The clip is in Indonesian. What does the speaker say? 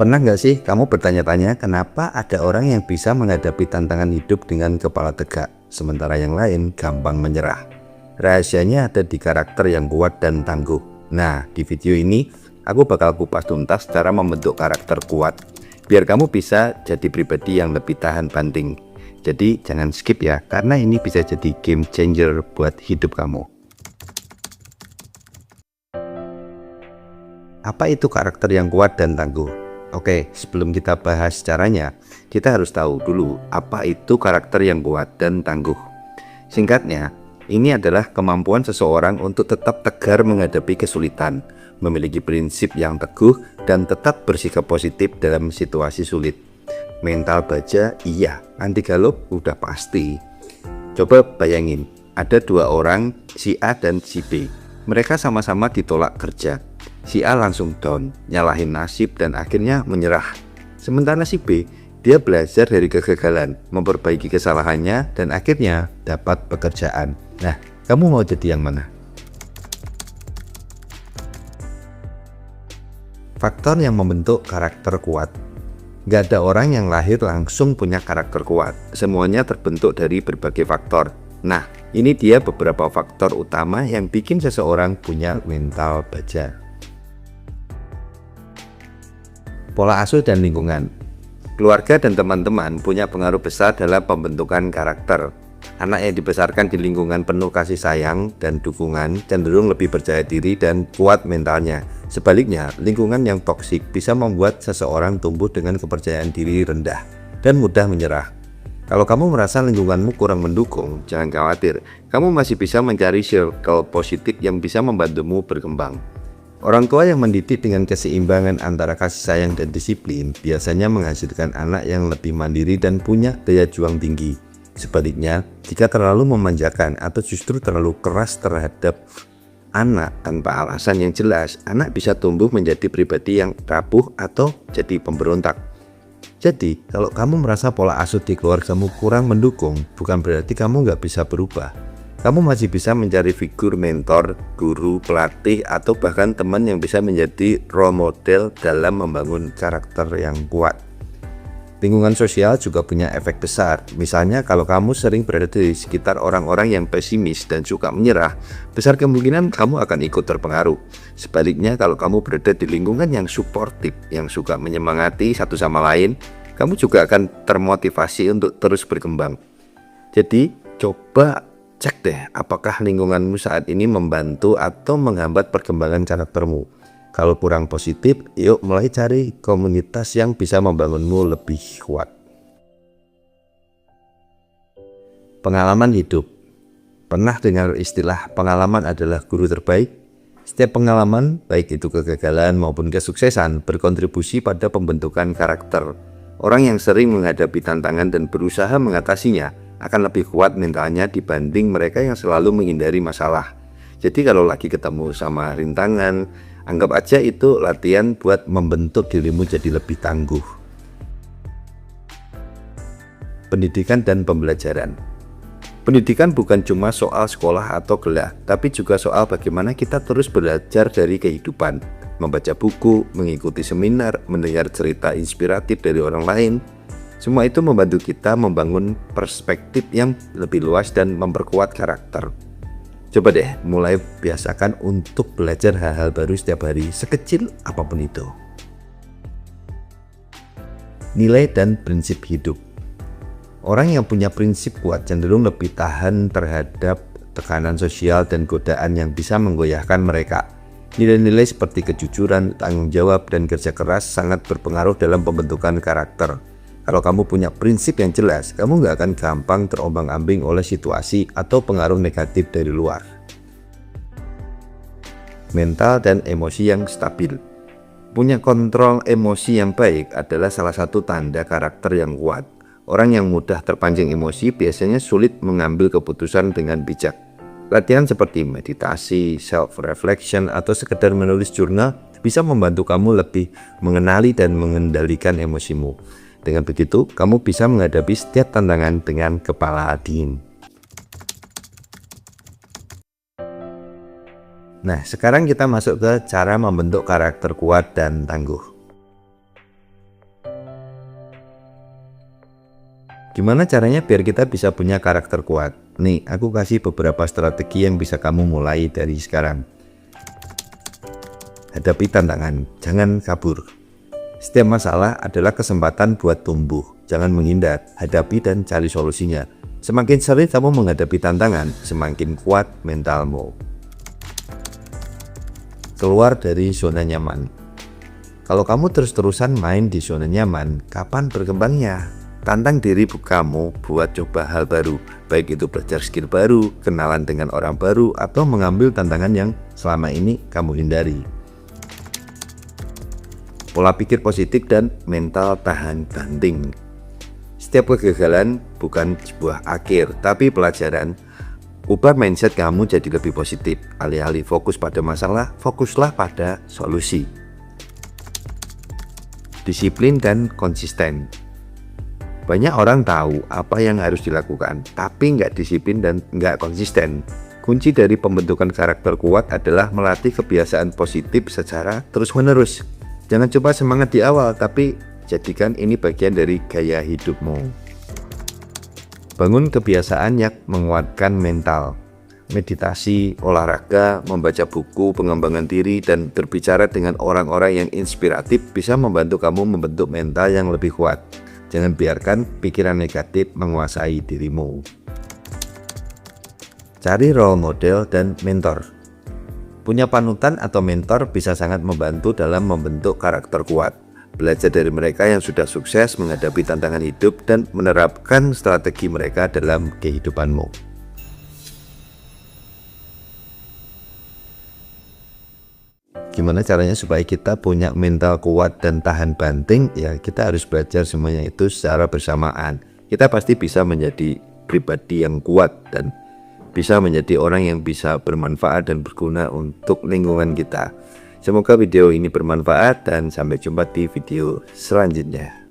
Pernah nggak sih kamu bertanya-tanya kenapa ada orang yang bisa menghadapi tantangan hidup dengan kepala tegak, sementara yang lain gampang menyerah? Rahasianya ada di karakter yang kuat dan tangguh. Nah, di video ini aku bakal kupas tuntas cara membentuk karakter kuat, biar kamu bisa jadi pribadi yang lebih tahan banting. Jadi jangan skip ya, karena ini bisa jadi game changer buat hidup kamu. Apa itu karakter yang kuat dan tangguh? Oke, sebelum kita bahas caranya, kita harus tahu dulu apa itu karakter yang kuat dan tangguh. Singkatnya, ini adalah kemampuan seseorang untuk tetap tegar menghadapi kesulitan, memiliki prinsip yang teguh, dan tetap bersikap positif dalam situasi sulit. Mental baja, iya. Anti galau, udah pasti. Coba bayangin, ada dua orang, si A dan si B. Mereka sama-sama ditolak kerja. Si A langsung down, nyalahin nasib dan akhirnya menyerah. Sementara si B, dia belajar dari kegagalan, memperbaiki kesalahannya dan akhirnya dapat pekerjaan. Nah, kamu mau jadi yang mana? Faktor yang membentuk karakter kuat. Gak ada orang yang lahir langsung punya karakter kuat. Semuanya terbentuk dari berbagai faktor. Nah, ini dia beberapa faktor utama yang bikin seseorang punya mental baja. Pola asuh dan lingkungan. Keluarga dan teman-teman punya pengaruh besar dalam pembentukan karakter. Anak yang dibesarkan di lingkungan penuh kasih sayang dan dukungan cenderung lebih percaya diri dan kuat mentalnya. Sebaliknya, lingkungan yang toksik bisa membuat seseorang tumbuh dengan kepercayaan diri rendah dan mudah menyerah. Kalau kamu merasa lingkunganmu kurang mendukung, jangan khawatir. Kamu masih bisa mencari circle positif yang bisa membantumu berkembang. Orang tua yang mendidik dengan keseimbangan antara kasih sayang dan disiplin biasanya menghasilkan anak yang lebih mandiri dan punya daya juang tinggi. Sebaliknya, jika terlalu memanjakan atau justru terlalu keras terhadap anak tanpa alasan yang jelas, anak bisa tumbuh menjadi pribadi yang rapuh atau jadi pemberontak. Jadi, kalau kamu merasa pola asuh di keluargamu kurang mendukung, bukan berarti kamu nggak bisa berubah. Kamu masih bisa mencari figur mentor, guru, pelatih, atau bahkan teman yang bisa menjadi role model dalam membangun karakter yang kuat. Lingkungan sosial juga punya efek besar. Misalnya kalau kamu sering berada di sekitar orang-orang yang pesimis dan suka menyerah, besar kemungkinan kamu akan ikut terpengaruh. Sebaliknya kalau kamu berada di lingkungan yang suportif, yang suka menyemangati satu sama lain, kamu juga akan termotivasi untuk terus berkembang. Jadi coba cek deh apakah lingkunganmu saat ini membantu atau menghambat perkembangan karaktermu. Kalau kurang positif, yuk mulai cari komunitas yang bisa membangunmu lebih kuat. Pengalaman hidup. Pernah dengar istilah pengalaman adalah guru terbaik? Setiap pengalaman, baik itu kegagalan maupun kesuksesan, berkontribusi pada pembentukan karakter. Orang yang sering menghadapi tantangan dan berusaha mengatasinya akan lebih kuat mentalnya dibanding mereka yang selalu menghindari masalah. Jadi kalau lagi ketemu sama rintangan, anggap aja itu latihan buat membentuk dirimu jadi lebih tangguh. Pendidikan dan pembelajaran. Pendidikan bukan cuma soal sekolah atau gelar, tapi juga soal bagaimana kita terus belajar dari kehidupan, membaca buku, mengikuti seminar, mendengar cerita inspiratif dari orang lain. Semua itu membantu kita membangun perspektif yang lebih luas dan memperkuat karakter. Coba deh mulai biasakan untuk belajar hal-hal baru setiap hari, sekecil apapun itu. Nilai dan prinsip hidup. Orang yang punya prinsip kuat cenderung lebih tahan terhadap tekanan sosial dan godaan yang bisa menggoyahkan mereka. Nilai-nilai seperti kejujuran, tanggung jawab, dan kerja keras sangat berpengaruh dalam pembentukan karakter. Kalau kamu punya prinsip yang jelas, kamu gak akan gampang terombang-ambing oleh situasi atau pengaruh negatif dari luar. Mental dan emosi yang stabil. Punya kontrol emosi yang baik adalah salah satu tanda karakter yang kuat. Orang yang mudah terpancing emosi biasanya sulit mengambil keputusan dengan bijak. Latihan seperti meditasi, self-reflection, atau sekedar menulis jurnal bisa membantu kamu lebih mengenali dan mengendalikan emosimu. Dengan begitu, kamu bisa menghadapi setiap tantangan dengan kepala dingin. Nah, sekarang kita masuk ke cara membentuk karakter kuat dan tangguh. Gimana caranya biar kita bisa punya karakter kuat? Nih, aku kasih beberapa strategi yang bisa kamu mulai dari sekarang. Hadapi tantangan, jangan kabur. Setiap masalah adalah kesempatan buat tumbuh, jangan menghindar, hadapi dan cari solusinya. Semakin sering kamu menghadapi tantangan, semakin kuat mentalmu. Keluar dari zona nyaman. Kalau kamu terus-terusan main di zona nyaman, kapan berkembangnya? Tantang diri kamu buat coba hal baru, baik itu belajar skill baru, kenalan dengan orang baru, atau mengambil tantangan yang selama ini kamu hindari. Pola pikir positif dan mental tahan banting. Setiap kegagalan bukan sebuah akhir, tapi pelajaran. Ubah mindset kamu jadi lebih positif. Alih-alih fokus pada masalah, fokuslah pada solusi. Disiplin dan konsisten. Banyak orang tahu apa yang harus dilakukan, tapi nggak disiplin dan nggak konsisten. Kunci dari pembentukan karakter kuat adalah melatih kebiasaan positif secara terus-menerus. Jangan coba semangat di awal, tapi jadikan ini bagian dari gaya hidupmu. Bangun kebiasaan yang menguatkan mental. Meditasi, olahraga, membaca buku, pengembangan diri, dan berbicara dengan orang-orang yang inspiratif bisa membantu kamu membentuk mental yang lebih kuat. Jangan biarkan pikiran negatif menguasai dirimu. Cari role model dan mentor. Punya panutan atau mentor bisa sangat membantu dalam membentuk karakter kuat. Belajar dari mereka yang sudah sukses menghadapi tantangan hidup dan menerapkan strategi mereka dalam kehidupanmu. Gimana caranya supaya kita punya mental kuat dan tahan banting? Ya, kita harus belajar semuanya itu secara bersamaan. Kita pasti bisa menjadi pribadi yang kuat dan bisa menjadi orang yang bisa bermanfaat dan berguna untuk lingkungan kita. Semoga video ini bermanfaat dan sampai jumpa di video selanjutnya.